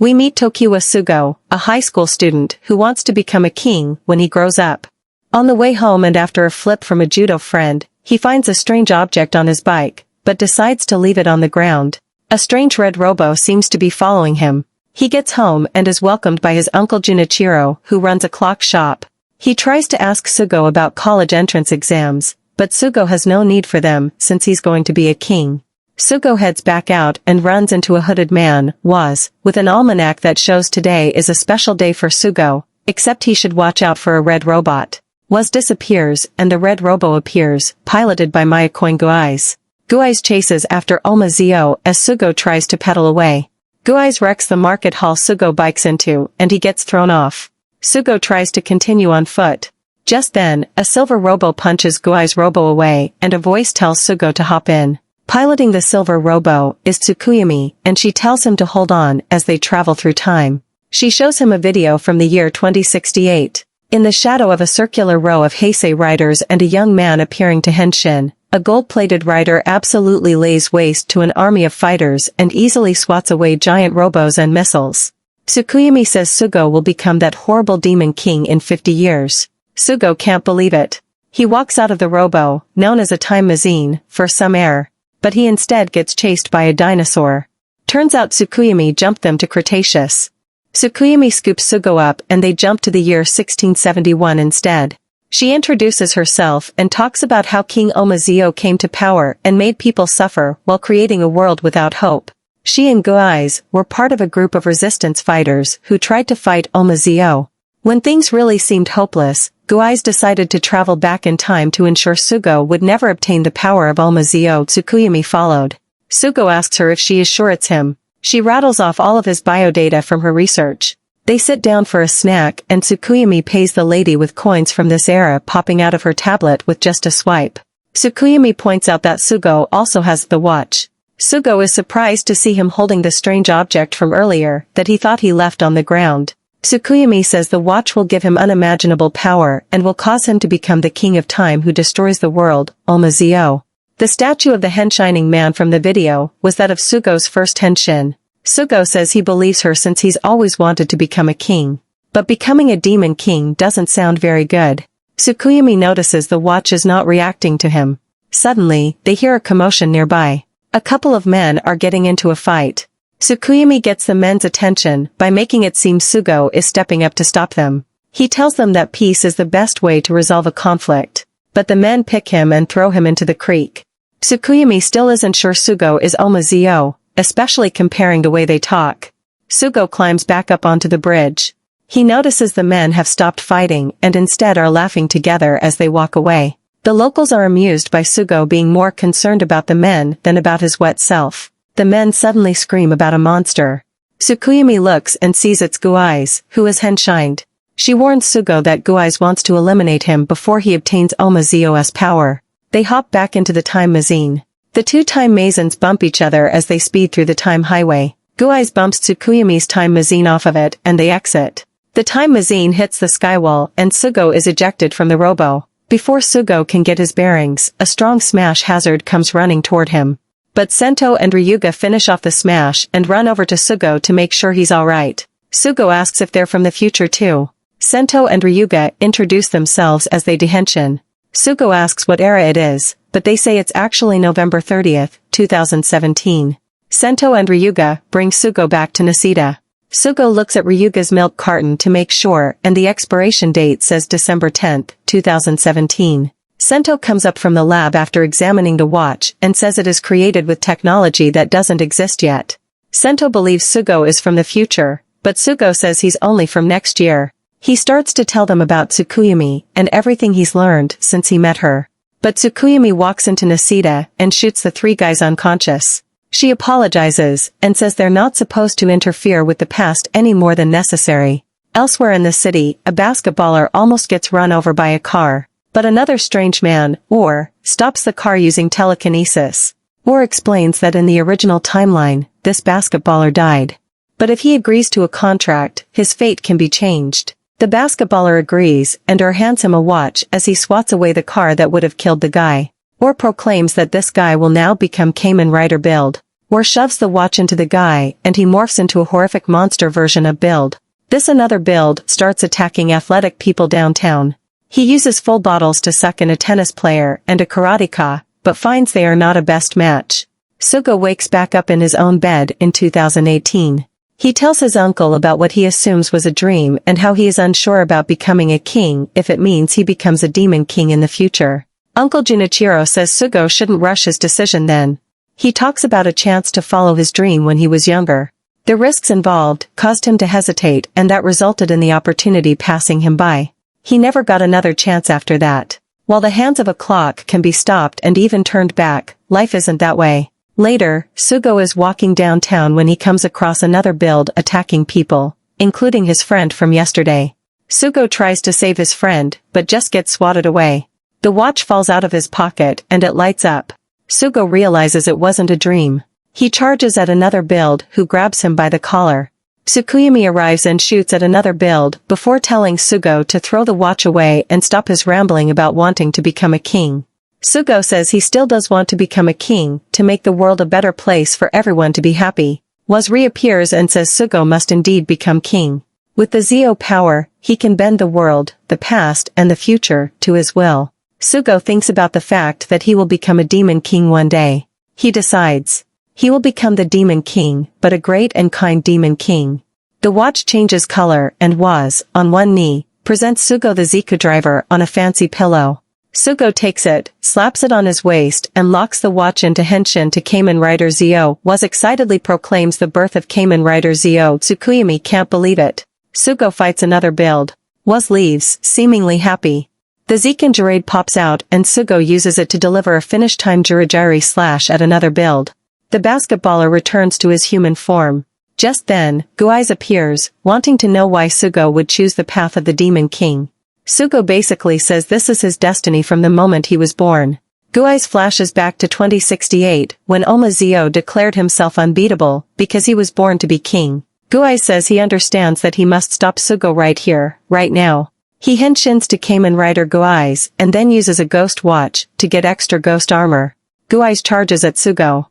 We meet Sugo, a high school student who wants to become a king when he grows up. On the way home and after a flip from a judo friend, he finds a strange object on his bike, but decides to leave it on the ground. A strange red robo seems to be following him. He gets home and is welcomed by his uncle Junichiro, who runs a clock shop. He tries to ask Sugo about college entrance exams, but Sugo has no need for them since he's going to be a king. Sugo heads back out and runs into a hooded man, Waz, with an almanac that shows today is a special day for Sugo, except he should watch out for a red robot. Waz disappears and the red robo appears, piloted by Mayakoin Guaiz. Guaiz chases after Ohma Zi-O as Sugo tries to pedal away. Guaiz wrecks the market hall Sugo bikes into, and he gets thrown off. Sugo tries to continue on foot. Just then, a silver robo punches Guai's robo away and a voice tells Sugo to hop in. Piloting the silver robo is Tsukuyumi, and she tells him to hold on as they travel through time. She shows him a video from the year 2068. In the shadow of a circular row of Heisei riders and a young man appearing to henshin, a gold-plated rider absolutely lays waste to an army of fighters and easily swats away giant robos and missiles. Tsukuyumi says Sugo will become that horrible demon king in 50 years. Sugo can't believe it. He walks out of the robo, known as a time machine, for some air. But he instead gets chased by a dinosaur. Turns out Tsukuyumi jumped them to Cretaceous. Tsukuyumi scoops Sugo up and they jump to the year 1671 instead. She introduces herself and talks about how King Ohma Zi-O came to power and made people suffer while creating a world without hope. She and Guaiz were part of a group of resistance fighters who tried to fight Ohma Zi-O. When things really seemed hopeless, Guaiz decided to travel back in time to ensure Sugo would never obtain the power of Ohma Zi-O. Tsukuyumi followed. Sugo asks her if she is sure it's him. She rattles off all of his biodata from her research. They sit down for a snack and Tsukuyumi pays the lady with coins from this era popping out of her tablet with just a swipe. Tsukuyumi points out that Sugo also has the watch. Sugo is surprised to see him holding the strange object from earlier that he thought he left on the ground. Tsukuyumi says the watch will give him unimaginable power and will cause him to become the king of time who destroys the world, Ohma Zi-O. The statue of the henshining man from the video was that of Sugo's first henshin. Sugo says he believes her since he's always wanted to become a king. But becoming a demon king doesn't sound very good. Tsukuyumi notices the watch is not reacting to him. Suddenly, they hear a commotion nearby. A couple of men are getting into a fight. Tsukuyumi gets the men's attention by making it seem Sugo is stepping up to stop them. He tells them that peace is the best way to resolve a conflict. But the men pick him and throw him into the creek. Tsukuyumi still isn't sure Sugo is Ohma Zi-O, especially comparing the way they talk. Sugo climbs back up onto the bridge. He notices the men have stopped fighting and instead are laughing together as they walk away. The locals are amused by Sugo being more concerned about the men than about his wet self. The men suddenly scream about a monster. Tsukuyumi looks and sees it's Guaiz, who is henshined. She warns Sugo that Guaiz wants to eliminate him before he obtains Ohma Zi-O's power. They hop back into the time machine. The two time masons bump each other as they speed through the time highway. Guaiz bumps Tsukuyumi's time machine off of it and they exit. The time machine hits the skywall and Sugo is ejected from the robo. Before Sugo can get his bearings, a strong smash hazard comes running toward him. But Sento and Ryuga finish off the smash and run over to Sugo to make sure he's alright. Sugo asks if they're from the future too. Sento and Ryuga introduce themselves as they dehenshin. Sugo asks what era it is, but they say it's actually November 30th, 2017. Sento and Ryuga bring Sugo back to Nisida. Sugo looks at Ryuga's milk carton to make sure and the expiration date says December 10th, 2017. Sento comes up from the lab after examining the watch and says it is created with technology that doesn't exist yet. Sento believes Sugo is from the future, but Sugo says he's only from next year. He starts to tell them about Tsukuyumi and everything he's learned since he met her. But Tsukuyumi walks into Nisida and shoots the three guys unconscious. She apologizes and says they're not supposed to interfere with the past any more than necessary. Elsewhere in the city, a basketballer almost gets run over by a car. But another strange man, Or, stops the car using telekinesis. Or explains that in the original timeline, this basketballer died. But if he agrees to a contract, his fate can be changed. The basketballer agrees and Or hands him a watch as he swats away the car that would have killed the guy. Or proclaims that this guy will now become Kamen Rider build. or shoves the watch into the guy and he morphs into a horrific monster version of Build. This another Build starts attacking athletic people downtown. He uses full bottles to suck in a tennis player and a karateka, but finds they are not a best match. Sugo wakes back up in his own bed in 2018. He tells his uncle about what he assumes was a dream and how he is unsure about becoming a king if it means he becomes a demon king in the future. Uncle Junichiro says Sugo shouldn't rush his decision then. He talks about a chance to follow his dream when he was younger. The risks involved caused him to hesitate and that resulted in the opportunity passing him by. He never got another chance after that. While the hands of a clock can be stopped and even turned back, life isn't that way. Later, Sugo is walking downtown when he comes across another Build attacking people, including his friend from yesterday. Sugo tries to save his friend, but just gets swatted away. The watch falls out of his pocket and it lights up. Sugo realizes it wasn't a dream. He charges at another Build who grabs him by the collar. Tsukuyomi arrives and shoots at another Build before telling Sugo to throw the watch away and stop his rambling about wanting to become a king. Sugo says he still does want to become a king to make the world a better place for everyone to be happy. Waz reappears and says Sugo must indeed become king. With the Zi-O power, he can bend the world, the past and the future, to his will. Sugo thinks about the fact that he will become a demon king one day. He decides. He will become the demon king, but a great and kind demon king. The watch changes color and Waz, on one knee, presents Sugo the Ziku driver on a fancy pillow. Sugo takes it, slaps it on his waist and locks the watch into henshin to Kamen Rider Zi-O. Waz excitedly proclaims the birth of Kamen Rider Zi-O. Tsukuyomi can't believe it. Sugo fights another Build. Waz leaves, seemingly happy. The Ziken Jurade pops out and Sugo uses it to deliver a finish time Jurajiri slash at another Build. The basketballer returns to his human form. Just then, Guaiz appears, wanting to know why Sugo would choose the path of the Demon King. Sugo basically says this is his destiny from the moment he was born. Guaiz flashes back to 2068, when Ohma Zi-O declared himself unbeatable, because he was born to be king. Guaiz says he understands that he must stop Sugo right here, right now. He henshins to Kamen Rider Guaiz, and then uses a ghost watch, to get extra ghost armor. Guaiz charges at Sugo.